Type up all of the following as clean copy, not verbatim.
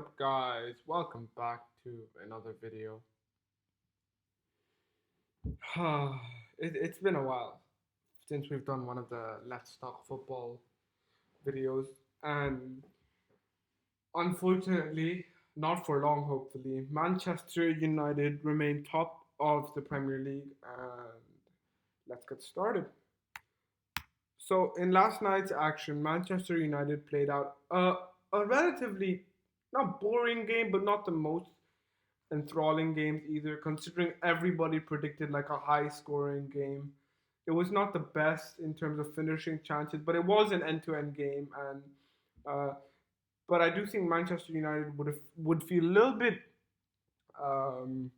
Up, guys? Welcome back to another video. It's been a while since we've done one of the Let's Talk Football videos, and unfortunately, not for long, hopefully, Manchester United remain top of the Premier League, and let's get started. So, in last night's action, Manchester United played out a relatively not boring game, but not the most enthralling games either, considering everybody predicted like a high scoring game. It was not the best in terms of finishing chances, but it was an end to end game. And uh, but I do think Manchester United would feel a little bit um,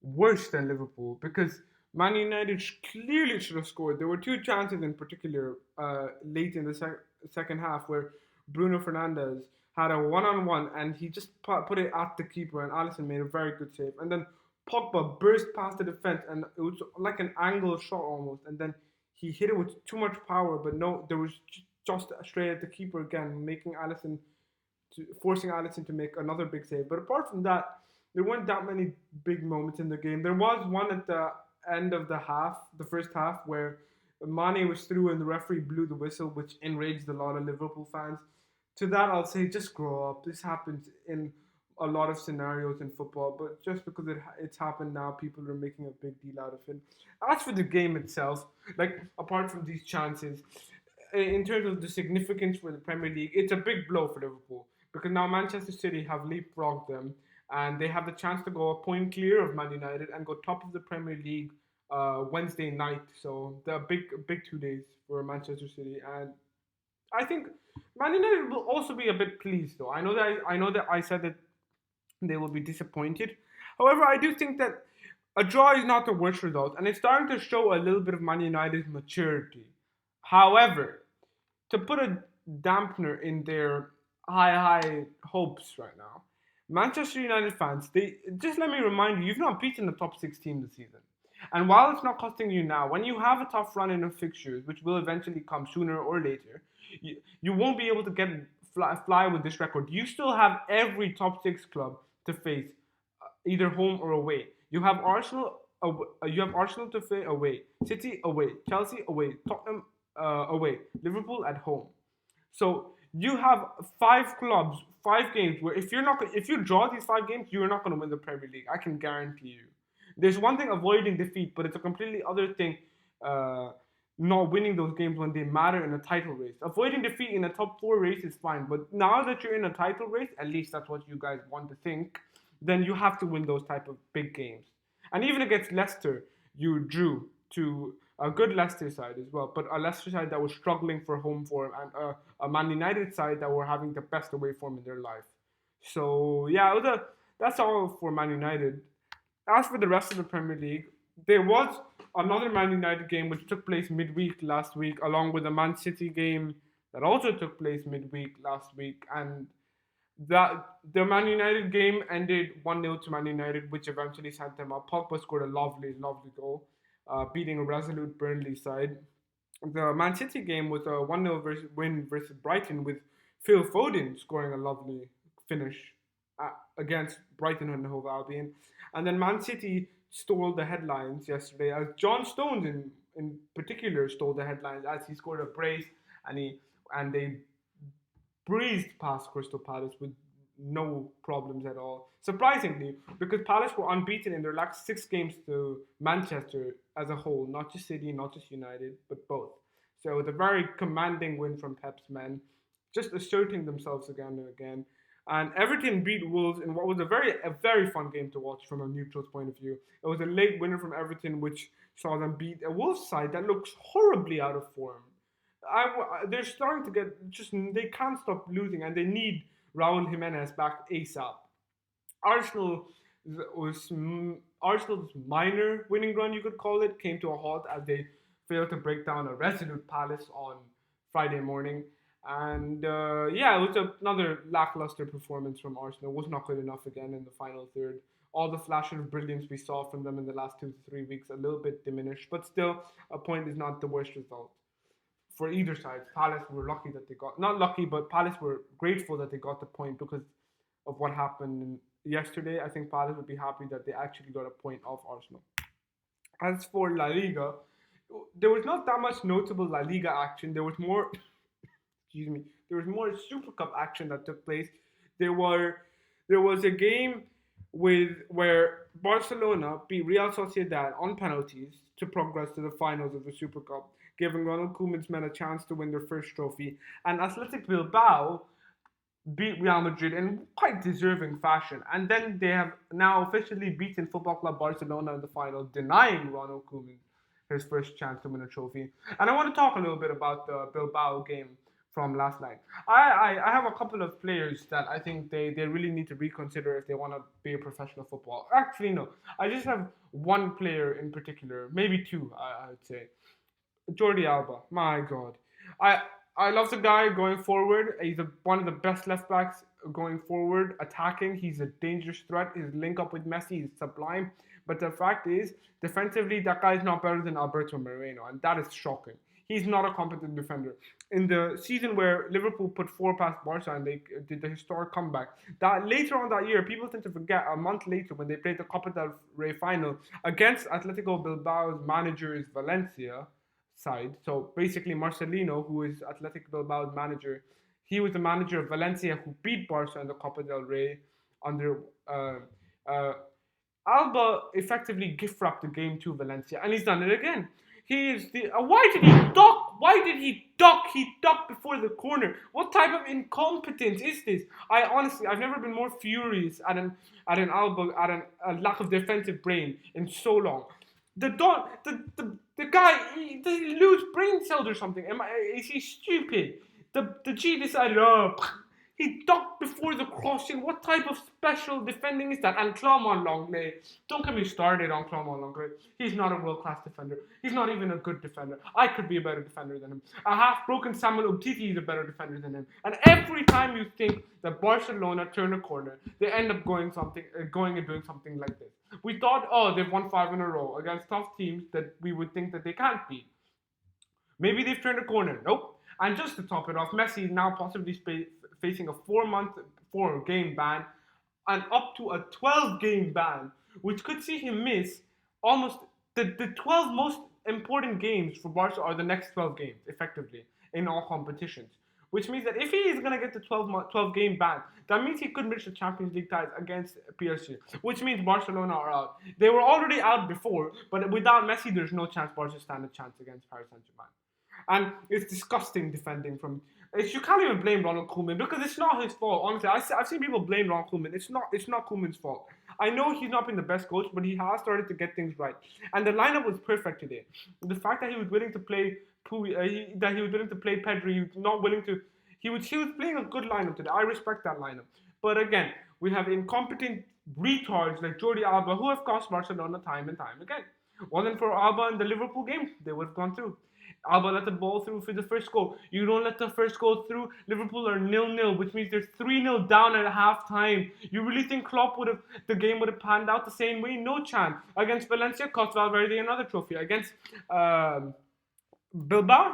worse than Liverpool because Man United clearly should have scored. There were two chances in particular late in the second half where Bruno Fernandes had a one-on-one and he just put it at the keeper and Alisson made a very good save. And then Pogba burst past the defense and it was like an angle shot almost. And then he hit it with too much power, but no, there was just straight at the keeper again, making Alisson forcing Alisson to make another big save. But apart from that, there weren't that many big moments in the game. There was one at the end of the first half, where Mane was through and the referee blew the whistle, which enraged a lot of Liverpool fans. To that, I'll say just grow up. This happens in a lot of scenarios in football, but just because it's happened now, people are making a big deal out of it. As for the game itself, like apart from these chances, in terms of the significance for the Premier League, it's a big blow for Liverpool because now Manchester City have leapfrogged them and they have the chance to go a point clear of Man United and go top of the Premier League Wednesday night. So the big 2 days for Manchester City, and I think Man United will also be a bit pleased though. I know that I said that they will be disappointed. However, I do think that a draw is not the worst result, and it's starting to show a little bit of Man United's maturity. However, to put a dampener in their high hopes right now, Manchester United fans, they just let me remind you, you've not beaten the top 6 team this season. And while it's not costing you now, when you have a tough run in of fixtures, which will eventually come sooner or later, you won't be able to fly with this record. You still have every top six club to face, either home or away. You have Arsenal to face away, City away, Chelsea away, Tottenham away, Liverpool at home. So you have five clubs, 5 games where if you draw these 5 games, you're not going to win the Premier League. I can guarantee you. There's one thing avoiding defeat, but it's a completely other thing. Not winning those games when they matter in a title race. Avoiding defeat in a top four race is fine, but now that you're in a title race, at least that's what you guys want to think, then you have to win those type of big games. And even against Leicester, you drew to a good Leicester side as well, but a Leicester side that was struggling for home form and a Man United side that were having the best away form in their life. So yeah, that's all for Man United. As for the rest of the Premier League, there was another Man United game which took place midweek last week, along with a Man City game that also took place midweek last week, and that the Man United game ended 1-0 to Man United, which eventually sent them up. Pogba scored a lovely goal, beating a resolute Burnley side. The Man City game was a 1-0 win versus Brighton, with Phil Foden scoring a lovely finish against Brighton and Hove Albion. And then Man City stole the headlines yesterday, as John Stones in particular stole the headlines as he scored a brace and they breezed past Crystal Palace with no problems at all. Surprisingly, because Palace were unbeaten in their last 6 games to Manchester as a whole, not just City, not just United, but both. So it's a very commanding win from Pep's men, just asserting themselves again and again. And Everton beat Wolves in what was a very fun game to watch from a neutral's point of view. It was a late winner from Everton, which saw them beat a Wolves side that looks horribly out of form. They're starting to get they can't stop losing, and they need Raul Jimenez back ASAP. Arsenal was Arsenal's minor winning run, you could call it, came to a halt as they failed to break down a resolute Palace on Friday morning. And yeah, it was another lackluster performance from Arsenal. It was not good enough again in the final third. All the flashes of brilliance we saw from them in the last 2 to 3 weeks a little bit diminished, but still, a point is not the worst result for either side. Palace were lucky that they got, not lucky, but Palace were grateful that they got the point because of what happened yesterday, I think Palace would be happy that they actually got a point off Arsenal. As for La Liga, there was not that much notable La Liga action. There was more, excuse me, there was more Super Cup action that took place. There were there was a game where Barcelona beat Real Sociedad on penalties to progress to the finals of the Super Cup, giving Ronald Koeman's men a chance to win their first trophy. And Athletic Bilbao beat Real Madrid in quite deserving fashion. And then they have now officially beaten Football Club Barcelona in the final, denying Ronald Koeman his first chance to win a trophy. And I want to talk a little bit about the Bilbao game from last night. I have a couple of players that I think they really need to reconsider if they want to be a professional football. Actually, no. I just have one player in particular, maybe two, I'd say. Jordi Alba, my God, I I love the guy going forward. He's one of the best left backs going forward, attacking. He's a dangerous threat. His link up with Messi is sublime. But the fact is, defensively, that guy is not better than Alberto Moreno, and that is shocking. He's not a competent defender. In the season where Liverpool put four past Barca and they did the historic comeback, that later on that year, people tend to forget a month later when they played the Copa del Rey final against Atletico Bilbao's manager is Valencia side. So basically, Marcelino, who is Athletic Bilbao's manager, he was the manager of Valencia who beat Barca in the Copa del Rey under uh, Alba effectively gift wrapped the game to Valencia, and he's done it again. He is the. Why did he duck? Why did he duck? He ducked before the corner. What type of incompetence is this? I honestly, I've never been more furious at an Alba a lack of defensive brain in so long. The guy, does he lose brain cells or something? Is he stupid? The G decided, oh, he ducked before the crossing. What type of special defending is that? And Clement Longley, don't get me started on Clement Longley. He's not a world-class defender. He's not even a good defender. I could be a better defender than him. A half-broken Samuel Umtiti is a better defender than him. And every time you think that Barcelona turn a corner, they end up going and doing something like this. We thought, oh, they've won 5 in a row against tough teams that we would think that they can't beat. Maybe they've turned a corner. Nope. And just to top it off, Messi is now possibly facing a 4-game ban and up to a 12-game ban, which could see him miss almost the 12 most important games for Barca are the next 12 games, effectively, in all competitions. Which means that if he is going to get the 12-game ban, that means he could miss the Champions League ties against PSG, which means Barcelona are out. They were already out before, but without Messi, there's no chance Barca stand a chance against Paris Saint-Germain. And it's disgusting defending from. You can't even blame Ronald Koeman because it's not his fault. Honestly, I've seen people blame Ronald Koeman. It's not Koeman's fault. I know he's not been the best coach, but he has started to get things right. And the lineup was perfect today. The fact that he was willing to play that he was willing to play Pedri, he was not willing to. He was playing a good lineup today. I respect that lineup. But again, we have incompetent retards like Jordi Alba who have cost Barcelona time and time again. Wasn't for Alba in the Liverpool game, they would have gone through. Alba let the ball through for the first goal. You don't let the first goal through. Liverpool are 0-0, which means they're 3-0 down at halftime. You really think the game would have panned out the same way? No chance. Against Valencia, cost Valverde another trophy. Against Bilbao,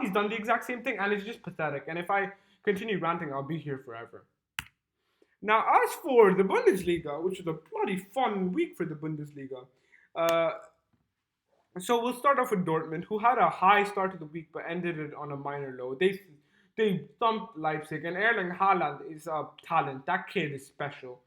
he's done the exact same thing, and it's just pathetic. And if I continue ranting, I'll be here forever. Now, as for the Bundesliga, which is a bloody fun week for the Bundesliga, so we'll start off with Dortmund, who had a high start to the week but ended it on a minor low. They thumped Leipzig, and Erling Haaland is a talent. That kid is special.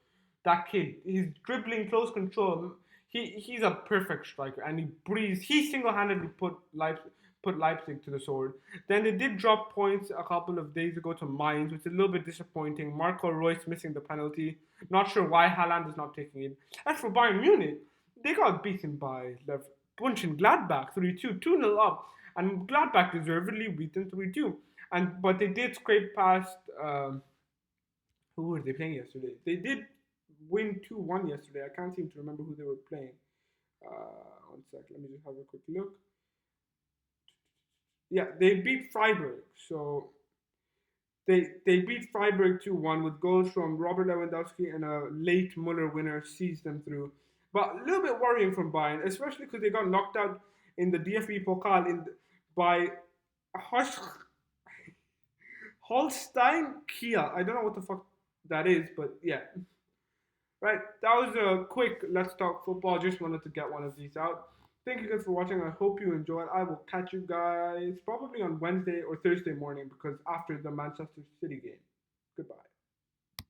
That kid, he's dribbling, close control. He's a perfect striker, and he breathes. He single-handedly put Leipzig to the sword. Then they did drop points a couple of days ago to Mainz, which is a little bit disappointing. Marco Reus missing the penalty. Not sure why Haaland is not taking it. As for Bayern Munich, they got beaten by Bunchen Gladbach 3-2, 2-0 up, and Gladbach deservedly beaten 3-2. But they did scrape past. Who were they playing yesterday? They did win 2-1 yesterday. I can't seem to remember who they were playing. One sec, let me just have a quick look. Yeah, they beat Freiburg. So they beat Freiburg 2-1 with goals from Robert Lewandowski, and a late Muller winner sees them through. But a little bit worrying from Bayern, especially because they got knocked out in the DFB Pokal by Holstein Kiel. I don't know what the fuck that is, but yeah. Right, that was a quick Let's Talk Football. Just wanted to get one of these out. Thank you guys for watching. I hope you enjoyed. I will catch you guys probably on Wednesday or Thursday morning because after the Manchester City game. Goodbye.